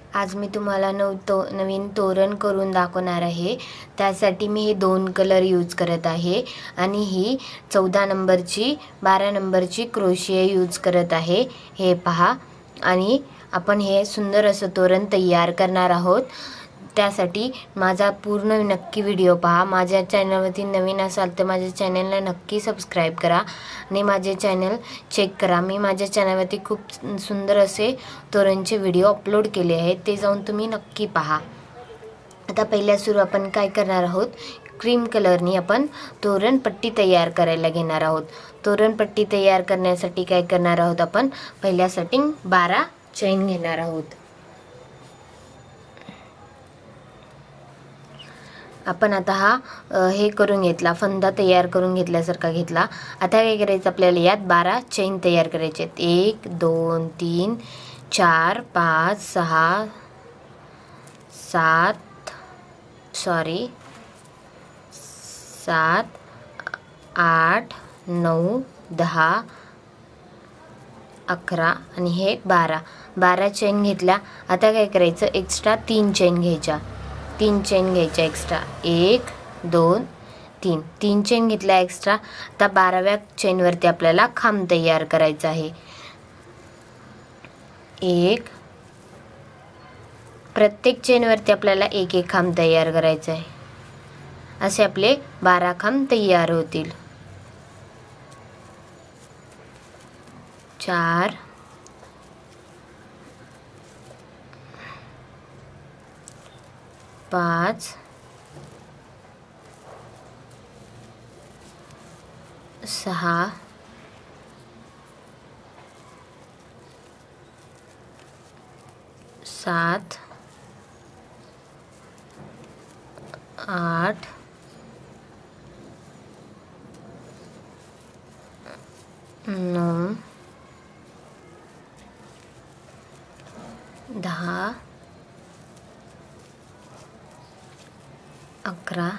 आज मी तुम्हाला नवीन तोरण करून दाखवणार आहे। त्यासाठी मी हे 2 कलर यूज करत आहे आणि ही 14 नंबरची 12 नंबरची क्रोशिया यूज करत आहे। हे पहा आणि आपण हे सुंदर असं तोरण तयार करणार आहोत। त्यासाठी माझा पूर्ण नक्की व्हिडिओ पहा। माझ्या चॅनलवरती नवीन असाल तर माझ्या चॅनलला नक्की सबस्क्राइब करा आणि माझे चॅनल चेक करा। मी माझ्या चॅनलवरती खूप सुंदर असे तोरणचे व्हिडिओ अपलोड केले आहेत, ते जाऊन तुम्ही नक्की पहा। आता पहिल्या सुरू आपण काय करणार आहोत, क्रीम कलरनी आपण तोरण पट्टी तयार करायला घेणार आहोत। तोरण पट्टी तयार करण्यासाठी काय करणार आहोत, आपण पहिल्या सेटिंग 12 चेन घेणार आहोत। आपण आता हे करून घेतला, फंदा तयार करून घेतल्यासारखा घेतला। आता काय करायचं, आपल्याला यात 12 चेन तयार करायचे आहेत। 1 2 3 4 5 6 7 8 9 10 11 आणि हे 12 चेन घेतल्या। आता काय करायचं, एक्स्ट्रा 3 चेन घ्यायच्या, 3 चेन घ्यायच्या एक्स्ट्रा। 1 2 3 3 चेन घेतल्या एक्स्ट्रा। आता 12व्या चेनवरती आपल्याला खांब तयार करायचा आहे। प्रत्येक चेनवरती आपल्याला एक एक खांब तयार करायचा आहे। असे आपले 12 खांब तयार होतील। 4 5 6 7 8 9 10 11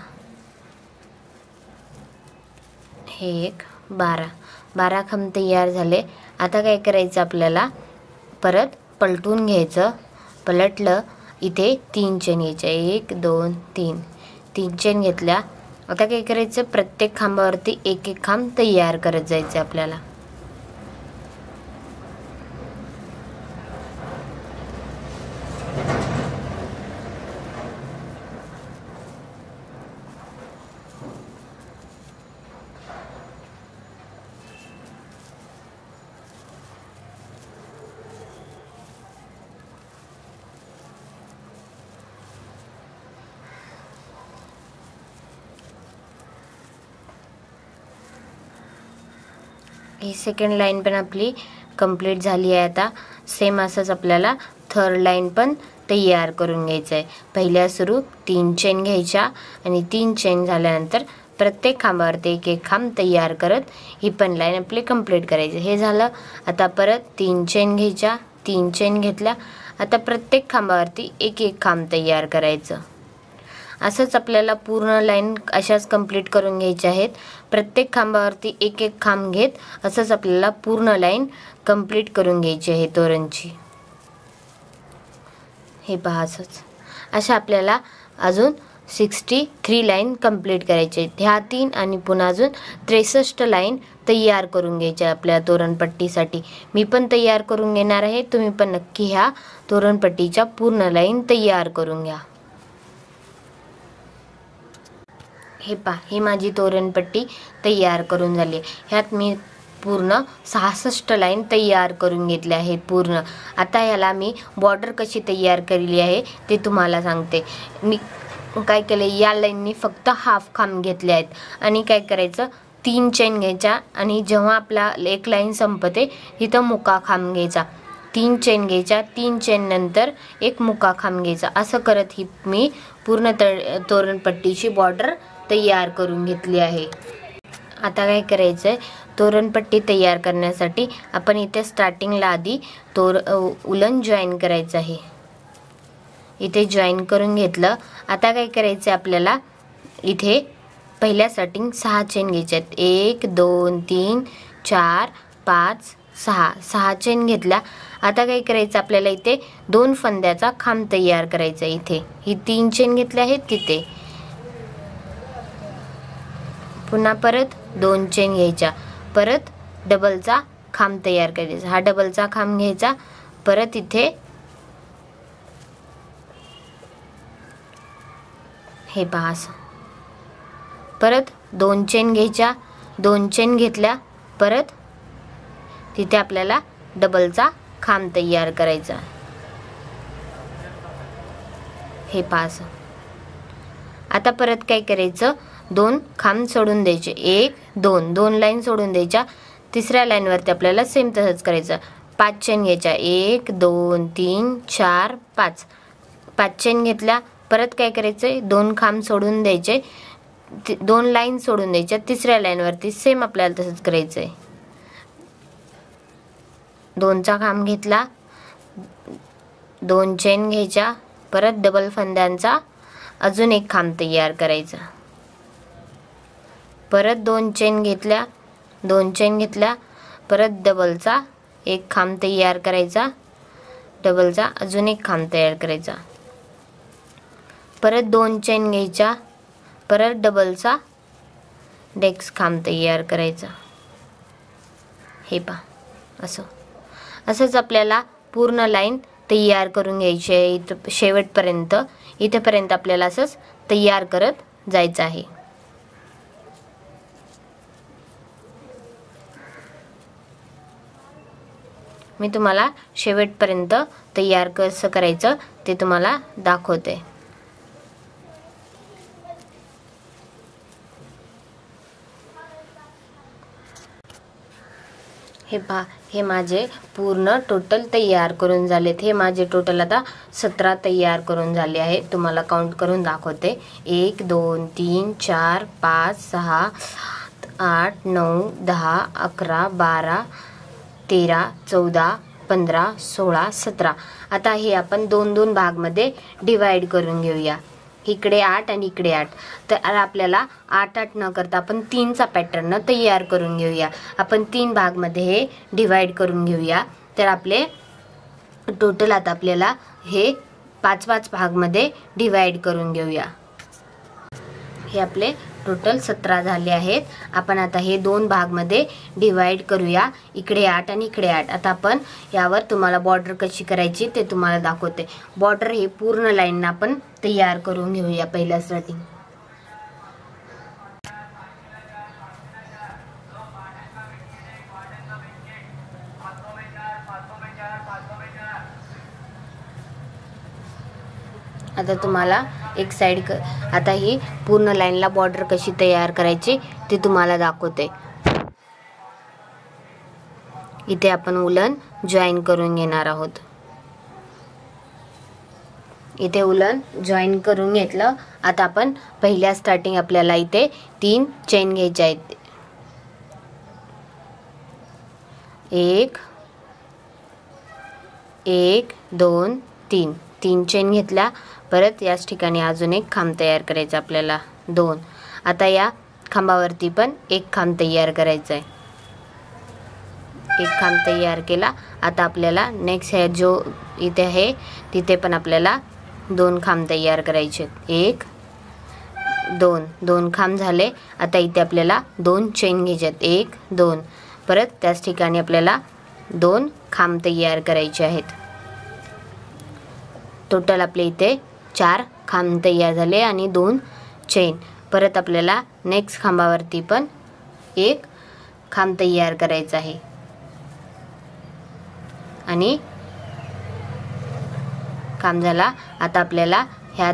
हे 12 खांब तयार झाले। आता काय करायचं, आपल्याला परत पलटून घ्यायचं। पलटलं, इथे 3 चेन घ्यायच्या, 1 2 3 चेन घेतल्या। आता काय करायचं, प्रत्येक खांबावरती एक एक खांब तयार करत जायचं आपल्याला। ही सेकंड लाईन पण आपली कंप्लीट झाली आहे। आता सेम असंच आपल्याला थर्ड लाईन पण तयार करून घ्यायचं आहे। पहिल्या सुरू 3 चेन घ्यायच्या आणि 3 चेन झाल्यानंतर प्रत्येक खांबावरती एक एक खांब तयार करत ही पण लाईन आपली कंप्लीट करायची। हे झालं। आता परत 3 चेन घ्यायच्या, 3 चेन घेतल्या। आता प्रत्येक खांबावरती एक एक खांब तयार करायचं। असंच आपल्याला पूर्ण लाईन अशाच कंप्लीट करून घ्यायच्या आहेत। प्रत्येक खांबावरती एक एक खांब घेत असंच आपल्याला पूर्ण लाईन कंप्लीट करून घ्यायची आहे तोरणची। हे पहा, असंच अशा आपल्याला अजून 63 लाईन कंप्लीट करायचे आहेत। ह्या 3 आणि पुन्हा अजून 63 लाईन तयार करून घ्यायच्या आपल्या तोरणपट्टीसाठी। मी पण तयार करून घेणार आहे, तुम्ही पण नक्की ह्या तोरणपट्टीच्या पूर्ण लाईन तयार करून घ्या। हे पहा, ही माझी तोरणपट्टी तयार करून झाली। ह्यात मी पूर्ण 66 लाईन तयार करून घेतल्या आहेत पूर्ण। आता ह्याला मी बॉर्डर कशी तयार केली आहे ते तुम्हाला सांगते। मी काय केले, या लाईननी फक्त हाफ खांब घेतले आहेत आणि काय करायचं, 3 चेन घ्यायच्या आणि जेव्हा आपला एक लाईन संपते तिथं मुका खांब घ्यायचा। 3 चेन घ्यायच्या, 3 चेन नंतर एक मुका खांब घ्यायचा। असं करत ही मी पूर्ण तोरणपट्टीची बॉर्डर तयार करून घेतली आहे। आता काय करायचंय, तोरणपट्टी तयार करण्यासाठी आपण इथे स्टार्टिंगला आधी उलन जॉईन करायचं आहे। इथे जॉईन करून घेतलं। आता काय करायचं, आपल्याला इथे पहिल्या स्टार्टिंग 6 चेन घ्यायच्या आहेत। 1 2 3 4 5 सहा चेन घेतल्या. आता काय करायचं आपल्याला इथे 2 फंद्याचा खांब तयार करायचा. इथे ही 3 चेन घेतल्या आहेत, तिथे पुन्हा परत 2 चेन घ्यायच्या, परत डबलचा खांब तयार करायचा. हा डबलचा खांब घ्यायचा, परत इथे हे पहा असं, परत 2 चेन घ्यायच्या, 2 चेन घेतल्या, परत तिथे आपल्याला डबलचा खांब तयार करायचा. हे पहा असं. आता परत काय करायचं, 2 खांब सोडून द्यायचे, 1 2 लाईन सोडून द्यायच्या. तिसऱ्या लाईनवरती आपल्याला सेम तसंच करायचं. 5 चेन घ्यायच्या, 1 2 3 4 5 चेन घेतल्या. परत काय करायचंय, 2 खांब सोडून द्यायचे, 2 लाईन सोडून द्यायच्या. तिसऱ्या लाईनवरती सेम आपल्याला तसंच करायचंय. 2चा खांब घेतला, 2 चेन घ्यायच्या, परत डबल फंद्यांचा अजून एक खांब तयार करायचा. परत 2 चेन घेतल्या, 2 चेन घेतल्या, परत डबलचा एक खांब तयार करायचा, डबलचा अजून एक खांब तयार करायचा. परत 2 चेन घ्यायच्या, परत डबलचा नेक्स्ट खांब तयार करायचा. हे पहा असं. असंच आपल्याला पूर्ण लाईन तयार करून घ्यायची आहे. इथं शेवटपर्यंत, इथेपर्यंत आपल्याला असंच तयार करत जायचं आहे. मी तुम्हाला शेवटपर्यंत तयार कसं करायचं ते तुम्हाला दाखवते. हे पहा, हे माझे पूर्ण टोटल तयार करून झालेत. हे माझे टोटल आता 17 तयार करून झाले आहे. तुम्हाला काउंट करून दाखवते. 1 2 3 4 5 6 7 8 9 10 11 12 13 14 15 16 17. आता हे आपण 2 भागमध्ये डिवाइड करून घेऊया. इकडे 8 आणि इकडे 8. तर आपल्याला 8 न करता आपण 3चा पॅटर्न तयार करून घेऊया. आपण 3 भागमध्ये हे डिवाइड करून घेऊया. तर आपले टोटल आता आपल्याला हे 5 भागमध्ये डिवाइड करून घेऊया. हे आपले टोटल 17 झाले आहेत. आपण आता हे 2 भागमध्ये डिवाइड करूया. इकडे 8 आणि इकडे 8. आता आपण यावर तुम्हाला बॉर्डर कशी करायची ते तुम्हाला दाखवते. बॉर्डर हे पूर्ण लाईन आपण तयार करून घेऊया पहिल्या स्टार्टिंग. आता तुम्हाला एक साइड आता ही पूर्ण लाईनला बॉर्डर कशी तयार करायची ते तुम्हाला दाखवते. इथे आपण उलन जॉईन करून घेणार आहोत. इथे उलन जॉईन करून घेतलं. आता आपण पहिल्या स्टार्टिंग आपल्याला इथे 3 चेन घ्यायच्या आहेत. 1 1 2 3 3 चेन घेतल्या. परत याच ठिकाणी अजून एक खांब तयार करायचा आपल्याला 2. आता या खांबावरती पण एक खांब तयार करायचा आहे. एक खांब तयार केला. आता आपल्याला नेक्स्ट हे जो इथे आहे तिथे पण आपल्याला 2 खांब तयार करायचे. 1 2 खांब झाले. आता इथे आपल्याला 2 चेन घ्यायच्यात. 1 2. परत त्याच ठिकाणी आपल्याला 2 खांब तयार करायचे आहेत. टोटल आपले इथे 4 खांब तयार झाले आणि 2 चेन. परत आपल्याला नेक्स्ट खांबावरती पण एक खांब तयार करायचा आहे आणि खांब झाला. आता आपल्याला ह्या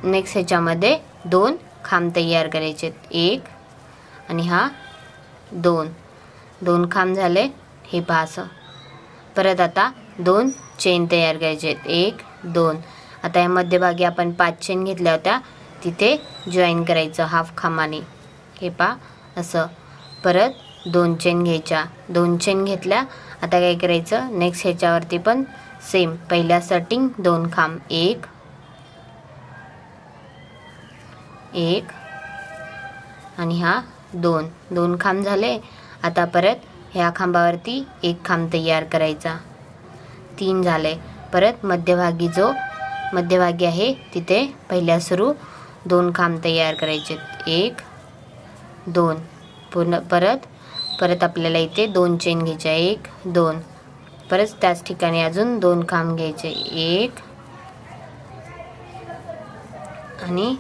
नेक्स्ट ह्याच्यामध्ये 2 खांब तयार करायचे. 1 आणि हा 2 खांब झाले. हे पहा असं. परत आता 2 चेन तयार करायचे. 1 2. आता या मध्यभागी आपण 5 चेन घेतल्या होत्या तिथे जॉईन करायचं हाफ खांबाने. हे पहा असं. परत 2 चेन घ्यायच्या. 2 चेन घेतल्या. आता काय करायचं, नेक्स्ट ह्याच्यावरती पण सेम पहिल्या स्टार्टिंग 2 खांब. 1 1 आणि हा 2 खांब झाले. आता परत ह्या खांबावरती एक खांब तयार करायचा, 3 झाले. परत मध्यभागी आहे तिथे पहिल्या सुरू 2 खांब तयार करायचे, 1 2. परत आपल्याला इथे 2 चेन घ्यायच्या, 1 2. परत त्याच ठिकाणी अजून 2 खांब घ्यायचे, 1 आणि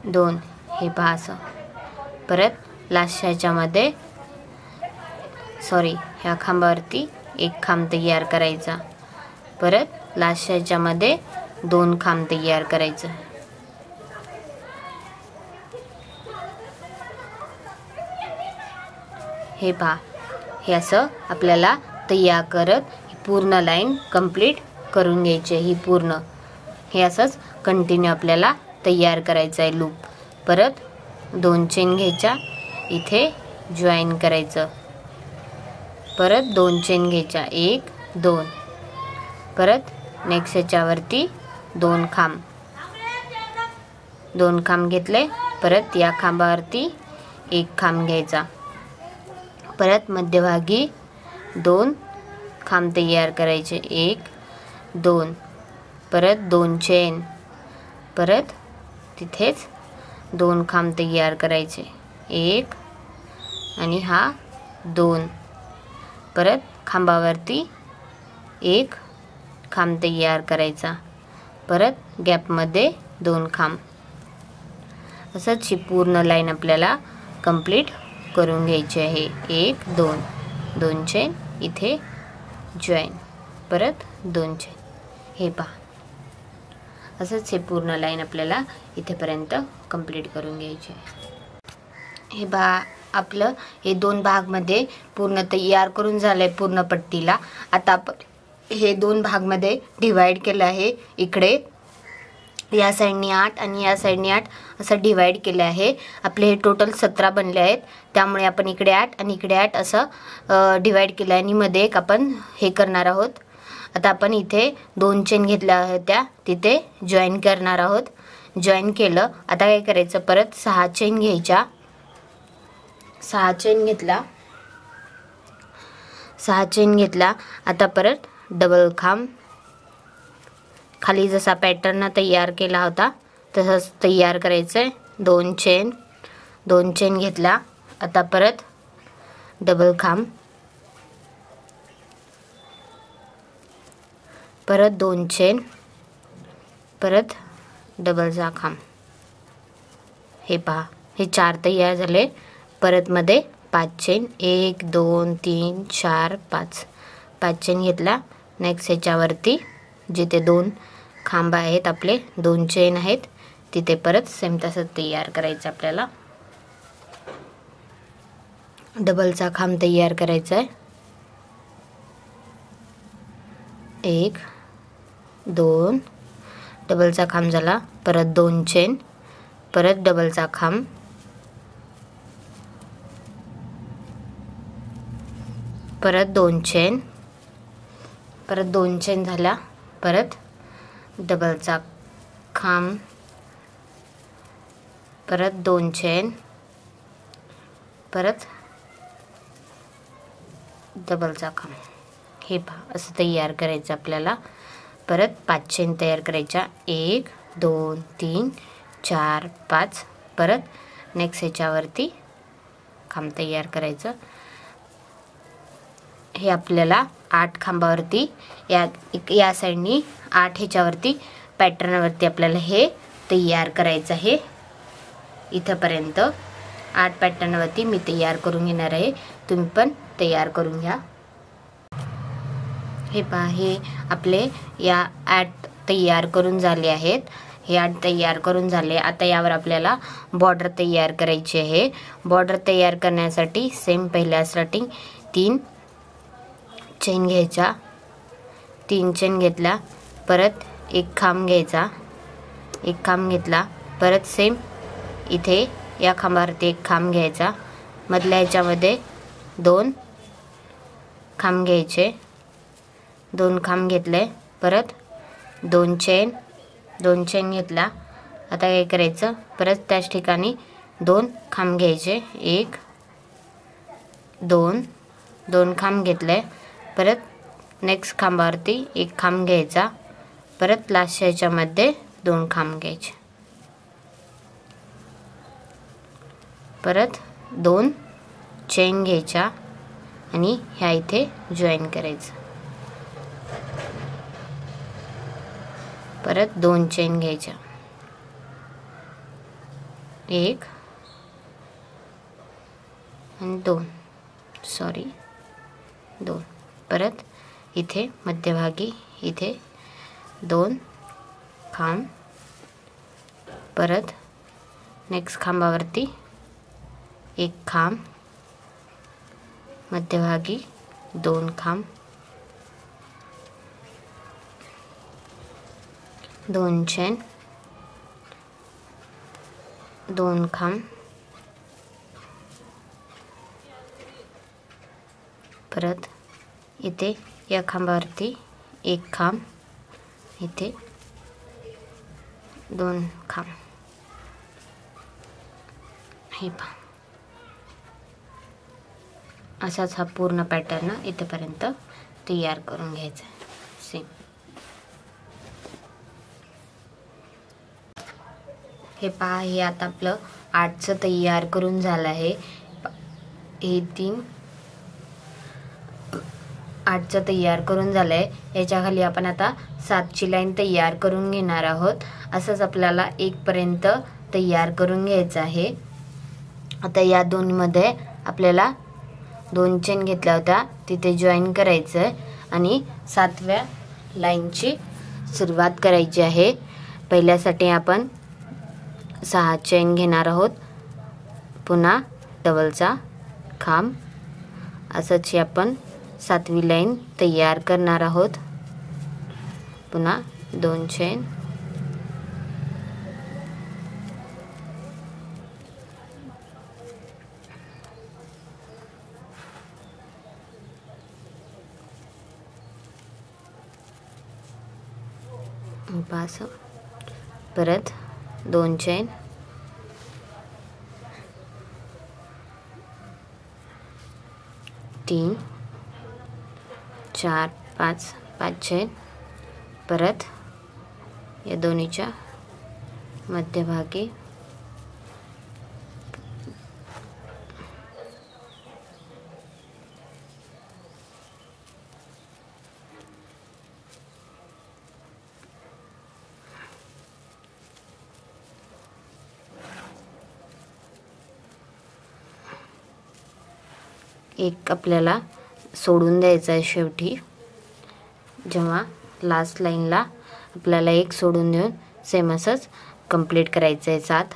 2. हे पहा असं. परत लास्टच्या ह्याच्यामध्ये ह्या खांबावरती एक खांब तयार करायचा. परत लास्टच्या ह्याच्यामध्ये 2 खांब तयार करायचं. हे पहा, हे असं आपल्याला तयार करत पूर्ण लाईन कंप्लीट करून घ्यायची. ही पूर्ण हे असंच कंटिन्यू आपल्याला तयार करायचं आहे लूप. परत 2 चेन घ्यायच्या, इथे जॉईन करायचं. परत 2 चेन घ्यायच्या, 1 2. परत नेक्स्ट ह्याच्यावरती 2 खांब घेतले. परत या खांबावरती 1 खांब घ्यायचा. परत मध्यभागी 2 खांब तयार करायचे, 1 2. परत 2 चेन. परत तिथेच 2 खांब तयार करायचे, 1 आणि हा 2. परत खांबावरती 1 खांब तयार करायचा. परत गॅपमध्ये 2 खांब. असंच ही पूर्ण लाईन आपल्याला कंप्लीट करून घ्यायची आहे. 1 2 2 चेन, इथे जॉईन. परत 2 चेन. हे पहा, असंच हे पूर्ण लाईन आपल्याला इथेपर्यंत कंप्लीट करून घ्यायची आहे. हे पहा, आपलं हे 2 भागमध्ये पूर्ण तयार करून झालंय पूर्ण पट्टीला. आता आपण हे 2 भागमध्ये डिवाइड केलं आहे. इकडे या साईडनी 8 आणि या साईडनी 8 असं डिवाइड केलं आहे. आपले हे टोटल 17 बनले आहेत. त्यामुळे आपण इकडे 8 आणि इकडे 8 असं डिवाइड केलं आहे आणि मध्ये एक आपण हे करणार आहोत. आता आपण इथे 2 चेन घेतल्या होत्या, तिथे जॉईन करणार आहोत. जॉईन केलं. आता काय करायचं, परत 6 चेन घ्यायच्या. 6 चेन घेतला. आता परत डबल खांब, खाली जसा पॅटर्न तयार केला होता तसंच तयार करायचं आहे. 2 चेन घेतला. आता परत डबल खांब, परत 2 चेन, परत डबलचा खांब. हे पहा, हे 4 तयार झाले. परत मध्ये 5 चेन, 1 2 3 4 5 चेन घेतला. नेक्स्ट ह्याच्यावरती जिथे 2 खांब आहेत आपले, 2 चेन आहेत, तिथे परत सेम तसं तयार करायचं आपल्याला. डबलचा खांब तयार करायचा आहे. 1 2 डबलचा खांब झाला. परत 2 चेन, परत डबलचा खांब, परत 2 चेन, परत 2 चेन झाला. परत डबलचा खांब, परत 2 चेन, परत डबलचा खांब. हे पहा, असं तयार करायचं आपल्याला. परत 5 चेन तयार करायच्या, 1 2 3 4 5. परत नेक्स्ट ह्याच्यावरती खांब तयार करायचं. हे आपल्याला 8 खांबावरती या साईडनी 8 ह्याच्यावरती पॅटर्नवरती आपल्याला हे तयार करायचं आहे. इथंपर्यंत 8 पॅटर्नवरती मी तयार करून घेणार आहे. तुम्ही पण तयार करून घ्या. हे पहा, हे आपले या 8 तयार करून झाले आहेत. हे 8 तयार करून झाले. आता यावर आपल्याला बॉर्डर तयार करायची आहे. बॉर्डर तयार करण्यासाठी सेम पहिल्या स्टार्टिंग 3 चेन घ्यायच्या. 3 चेन घेतला. परत 1 खांब घ्यायचा. 1 खांब घेतला. परत सेम इथे या खांबावरती 1 खांब घ्यायचा. मधल्या ह्याच्यामध्ये 2 खांब घ्यायचे. 2 खांब घेतले. परत 2 चेन घेतला. आता काय करायचं, परत त्याच ठिकाणी 2 खांब घ्यायचे. 1 दोन खांब घेतले, परत नेक्स्ट खांबावरती एक खांब घ्यायचा, परत लास्टच्या ह्याच्यामध्ये 2 खांब घ्यायचे, परत 2 चेन घ्यायच्या आणि ह्या इथे जॉईन करायचं, परत 2 चेन घ्यायच्या, 1 आणि 2, परत इथे मध्यभागी इथे 2 खांब, परत नेक्स्ट खांबावरती 1 खांब, मध्यभागी 2 खांब, 2 चेन, 2 खांब, परत इथे या खांबावरती 1 खांब, इथे 2 खांब, हे पहा. असाच हा पूर्ण पॅटर्न इथेपर्यंत तयार करून घ्यायचा सेम. हे पहा, हे आता आपलं 8चं तयार करून झालं आहे. हे 8चं तयार करून झालं आहे. याच्या खाली आपण आता 7ची लाईन तयार करून घेणार आहोत. असंच आपल्याला 1 पर्यंत तयार करून घ्यायचं आहे. आता या दोनमध्ये आपल्याला 2 चेन घेतल्या होत्या, तिथे जॉईन करायचं आहे आणि 7व्या लाईनची सुरुवात करायची आहे. पहिल्यासाठी आपण 6 चेन घेणार आहोत, पुन्हा डबलचा खांब. असंच आपण 7वी लाईन तयार करणार आहोत. पुन्हा 2 चेन, पास, परत 2 चेन, 3 4 5 चेन, परत या दोन्हीच्या मध्यभागी एक आपल्याला सोडून द्यायचं आहे. शेवटी जेव्हा लास्ट लाईनला आपल्याला एक सोडून देऊन सेम असंच कंप्लीट करायचं आहे. 7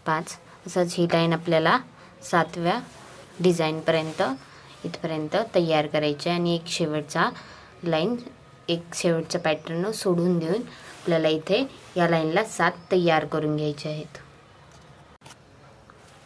5 असंच ही लाईन आपल्याला 7व्या डिझाईनपर्यंत इथपर्यंत तयार करायची आहे. आणि एक शेवटचा लाईन, एक शेवटचा पॅटर्न सोडून देऊन आपल्याला इथे या लाईनला 7 तयार करून घ्यायचे आहेत.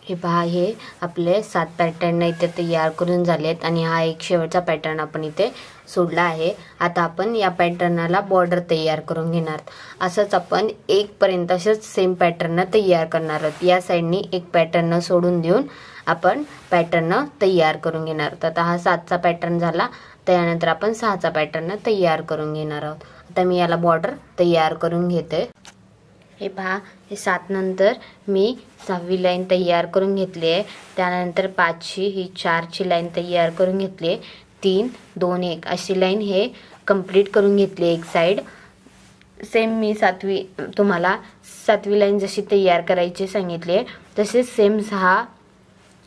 हे पहा, हे आपले 7 पॅटर्न इथे तयार करून झालेत आणि हा एक शेवटचा पॅटर्न आपण इथे सोडला आहे. आता आपण या पॅटर्नला बॉर्डर तयार करून घेणार. असंच आपण 1 पर्यंत असेच सेम पॅटर्न तयार करणार आहोत. या साईडनी एक पॅटर्न सोडून देऊन आपण पॅटर्न तयार करून घेणार आहोत. आता हा 7चा पॅटर्न झाला, त्यानंतर आपण 6चा पॅटर्न तयार करून घेणार आहोत. आता मी याला बॉर्डर तयार करून घेते. हे पहा, हे 7 नंतर मी 6वी लाईन तयार करून घेतली आहे. त्यानंतर 5ची ही 4ची लाईन तयार करून घेतली आहे. 3 2 1 अशी लाईन हे कंप्लीट करून घेतली एक साईड. सेम मी तुम्हाला 7वी लाईन जशी तयार करायची सांगितली आहे तसेच सेम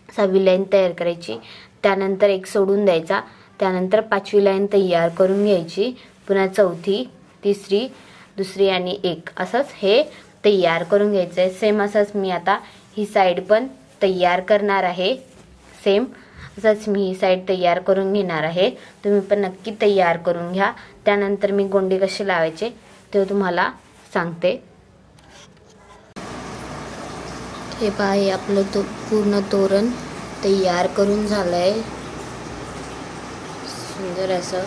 6वी लाईन तयार करायची. त्यानंतर एक सोडून द्यायचा. त्यानंतर 5वी लाईन तयार करून घ्यायची. पुन्हा 4थी, 3री, 2री आणि 1 असंच हे तयार करून घ्यायचं आहे. सेम असंच मी आता ही साईड पण तयार करणार आहे. सेम असंच मी ही साईड तयार करून घेणार आहे. तुम्ही पण नक्की तयार करून घ्या. त्यानंतर मी गोंडे कसे लावायचे ते तुम्हाला सांगते. हे पहा, हे आपलं पूर्ण तोरण तयार करून झालं आहे. सुंदर असं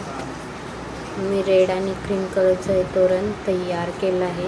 मी रेड आणि क्रीम कलरचं हे तोरण तयार केलं आहे.